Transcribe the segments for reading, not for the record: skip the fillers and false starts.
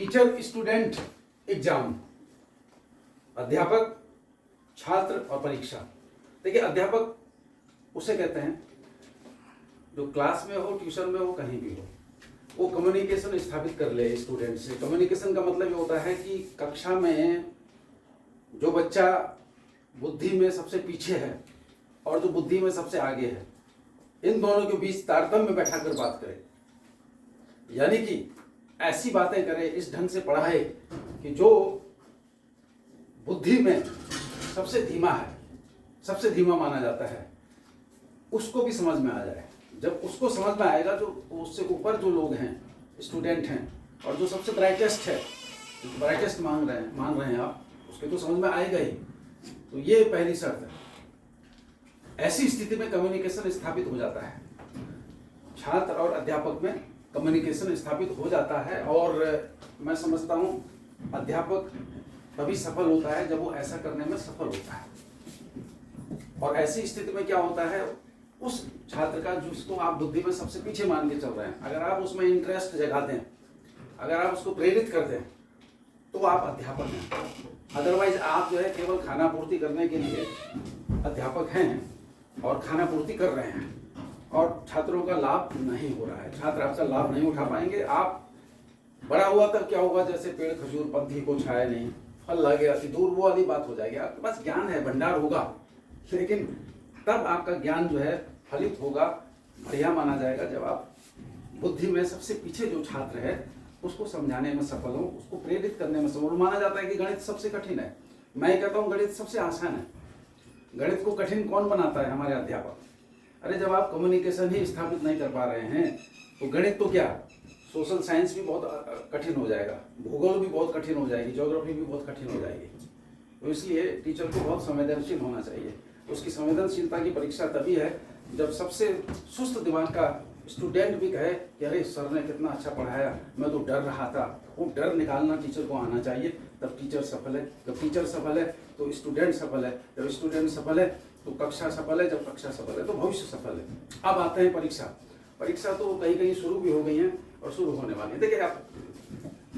Teacher student exam, अध्यापक, छात्र और परीक्षा। देखिए, अध्यापक उसे कहते हैं जो क्लास में हो, ट्यूशन में हो, कहीं भी हो, वो कम्युनिकेशन स्थापित कर ले स्टूडेंट से। कम्युनिकेशन का मतलब ये होता है कि कक्षा में जो बच्चा बुद्धि में सबसे पीछे है और जो बुद्धि में सबसे आगे है, इन दोनों के बीच तारतम्य में बैठा कर बात करे, यानी कि ऐसी बातें करे, इस ढंग से पढ़ाए कि जो बुद्धि में सबसे धीमा है, सबसे धीमा माना जाता है, उसको भी समझ में आ जाए। जब उसको समझ में आएगा, जो उससे ऊपर जो लोग हैं, स्टूडेंट हैं, और जो सबसे ब्राइटेस्ट है, ब्राइटेस्ट मान रहे हैं आप, उसके तो समझ में आएगा ही। तो ये पहली शर्त है। ऐसी स्थिति में कम्युनिकेशन स्थापित हो जाता है, छात्र और अध्यापक में कम्युनिकेशन स्थापित हो जाता है। और मैं समझता हूँ अध्यापक तभी सफल होता है जब वो ऐसा करने में सफल होता है। और ऐसी स्थिति में क्या होता है, उस छात्र का जिसको आप बुद्धि में सबसे पीछे मान के चल रहे हैं, अगर आप उसमें इंटरेस्ट जगाते हैं, अगर आप उसको प्रेरित करते हैं, तो आप अध्यापक हैं। अदरवाइज आप जो है केवल खाना पूर्ति करने के लिए अध्यापक हैं और खाना पूर्ति कर रहे हैं और छात्रों का लाभ नहीं हो रहा है, छात्र आपका लाभ नहीं उठा पाएंगे। आप बड़ा हुआ तब क्या होगा, जैसे पेड़ खजूर पंथी को छाया नहीं, फल लागे अति दूर, वो वाली बात हो जाएगी। आपके पास ज्ञान है, भंडार होगा, लेकिन तब आपका ज्ञान जो है फलित होगा, बढ़िया माना जाएगा जब आप बुद्धि में सबसे पीछे जो छात्र है उसको समझाने में सफल हो, उसको प्रेरित करने में सफल। माना जाता है कि गणित सबसे कठिन है, मैं कहता हूँ गणित सबसे आसान है। गणित को कठिन कौन बनाता है? हमारे अध्यापक। अरे जब आप कम्युनिकेशन ही स्थापित नहीं कर पा रहे हैं तो गणित तो क्या, सोशल साइंस भी बहुत कठिन हो जाएगा, भूगोल भी बहुत कठिन हो जाएगी, ज्योग्राफी भी बहुत कठिन हो जाएगी। तो इसलिए टीचर को बहुत संवेदनशील होना चाहिए। उसकी संवेदनशीलता की परीक्षा तभी है जब सबसे सुस्त दिमाग का स्टूडेंट भी कहे कि अरे सर ने कितना अच्छा पढ़ाया, मैं तो डर रहा था। वो डर निकालना टीचर को आना चाहिए, तब टीचर सफल है। जब टीचर सफल है तो स्टूडेंट सफल है, जब स्टूडेंट सफल है तो कक्षा सफल है, जब कक्षा सफल है तो भविष्य सफल है। अब आते हैं परीक्षा। परीक्षा तो कहीं कहीं शुरू भी हो गई है और शुरू होने वाली है। देखिए,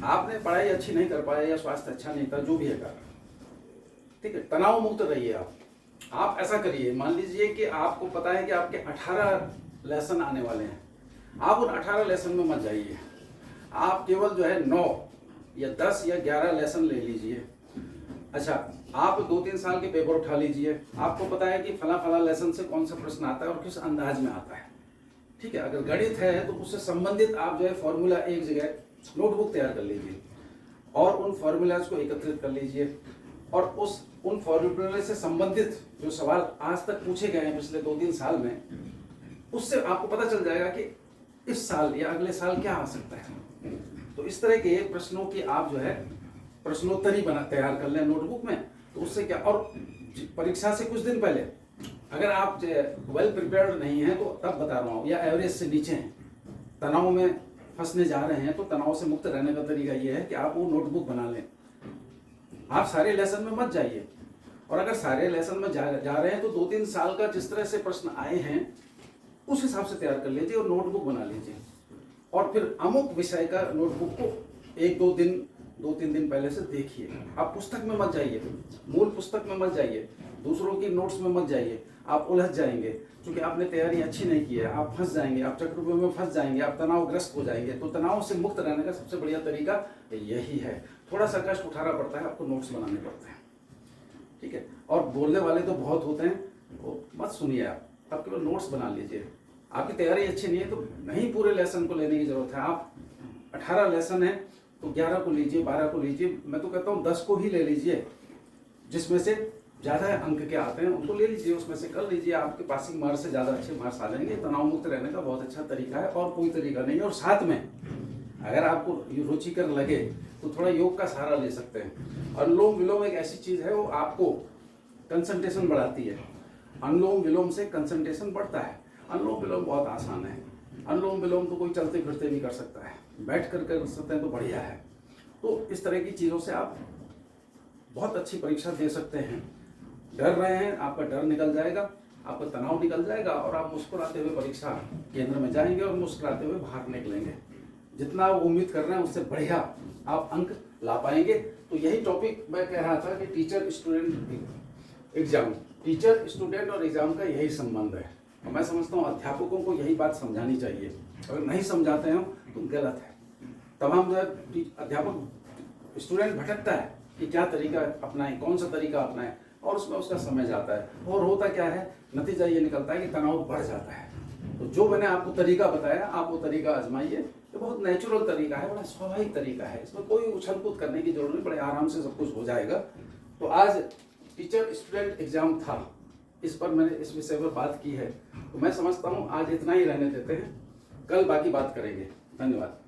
आपने पढ़ाई अच्छी नहीं कर पाए या स्वास्थ्य अच्छा नहीं था, जो भी है कारण, ठीक है, तनाव मुक्त रहिए। आप ऐसा करिए, मान लीजिए कि आपको पता है कि आपके 18 लेसन आने वाले हैं, आप उन 18 लेसन में मत जाइए। आप केवल जो है 9 या 10 या 11 लेसन ले लीजिए। अच्छा, आप 2-3 साल के पेपर उठा लीजिए, आपको पता है कि फला फला लेसन से कौन सा प्रश्न आता है और किस अंदाज में आता है, ठीक है। अगर गणित है तो उससे संबंधित आप जो है फॉर्मूला एक जगह नोटबुक तैयार कर लीजिए और उन फॉर्मूलाज को एकत्रित कर लीजिए और उन फॉर्मूले से संबंधित जो सवाल आज तक पूछे गए हैं पिछले 2-3 साल में, उससे आपको पता चल जाएगा कि इस साल या अगले साल क्या आ सकता है। तो इस तरह के प्रश्नों की आप जो है प्रश्नोत्तरी तैयार कर लें नोटबुक में। तो उससे क्या, और परीक्षा से कुछ दिन पहले अगर आप वेल प्रिपेयर्ड नहीं हैं तो तब बता रहा हूँ, या एवरेज से नीचे हैं, तनाव में फंसने जा रहे हैं, तो तनाव से मुक्त रहने का तरीका ये है कि आप वो नोटबुक बना लें। आप सारे लेसन में मत जाइए, और अगर सारे लेसन में जा रहे हैं तो 2-3 साल का जिस तरह से प्रश्न आए हैं उस हिसाब से तैयार कर लीजिए और नोटबुक बना लीजिए। और फिर अमुक विषय का नोटबुक को 2-3 दिन पहले से देखिए। आप पुस्तक में मत जाइए, मूल पुस्तक में मत जाइए, दूसरों की नोट्स में मत जाइए, आप उलझ जाएंगे। क्योंकि आपने तैयारी अच्छी नहीं की है, आप फंस जाएंगे, आप चक्रव्यूह में फंस जाएंगे, आप तनावग्रस्त हो जाएंगे। तो तनाव से मुक्त रहने का सबसे बढ़िया तरीका यही है। थोड़ा सा कष्ट उठाना पड़ता है, आपको नोट्स बनाने पड़ते हैं, ठीक है। और बोलने वाले तो बहुत होते हैं, वो मत सुनिए, आप केवल नोट्स बना लीजिए। आपकी तैयारी अच्छी नहीं है तो नहीं पूरे लेसन को लेने की जरूरत है। आप 18 लेसन है तो 11 को लीजिए, 12 को लीजिए, मैं तो कहता हूँ 10 को ही ले लीजिए। जिसमें से ज़्यादा अंक के आते हैं उनको ले लीजिए, उसमें से कर लीजिए। आपके पासिंग मार्क्स से ज़्यादा अच्छे मार्क्स आ जाएंगे। तनाव मुक्त रहने का बहुत अच्छा तरीका है और कोई तरीका नहीं है। और साथ में अगर आपको रुचिकर लगे तो थोड़ा योग का सहारा ले सकते हैं। अनुलोम विलोम एक ऐसी चीज़ है, वो आपको कंसंट्रेशन बढ़ाती है। अनुलोम विलोम से कंसंट्रेशन बढ़ता है। अनुलोम विलोम बहुत आसान है। अनुलोम विलोम तो कोई चलते फिरते भी कर सकता है, बैठ कर सकते हैं तो बढ़िया है। तो इस तरह की चीज़ों से आप बहुत अच्छी परीक्षा दे सकते हैं। डर रहे हैं, आपका डर निकल जाएगा, आपका तनाव निकल जाएगा और आप मुस्कुराते हुए परीक्षा केंद्र में जाएंगे और मुस्कुराते हुए बाहर निकलेंगे। जितना उम्मीद कर रहे हैं उससे बढ़िया आप अंक ला पाएंगे। तो यही टॉपिक मैं कह रहा था कि teacher student exam, teacher student और एग्जाम का यही संबंध है। और मैं समझता हूँ अध्यापकों को यही बात समझानी चाहिए। अगर नहीं समझाते हैं तो गलत है। तमाम अध्यापक स्टूडेंट भटकता है कि क्या तरीका अपनाएं, कौन सा तरीका अपनाएं, और उसमें उसका समय जाता है। और होता क्या है, नतीजा ये निकलता है कि तनाव बढ़ जाता है। तो जो मैंने आपको तरीका बताया, आप वो तरीका आजमाइए। ये बहुत नेचुरल तरीका है, बड़ा स्वाभाविक तरीका है, इसमें कोई उछल कूद करने की जरूरत नहीं, बड़े आराम से सब कुछ हो जाएगा। तो आज टीचर स्टूडेंट एग्जाम था, इस पर मैंने इस विषय पर बात की है। तो मैं समझता हूँ आज इतना ही रहने देते हैं, कल बाकी बात करेंगे। धन्यवाद।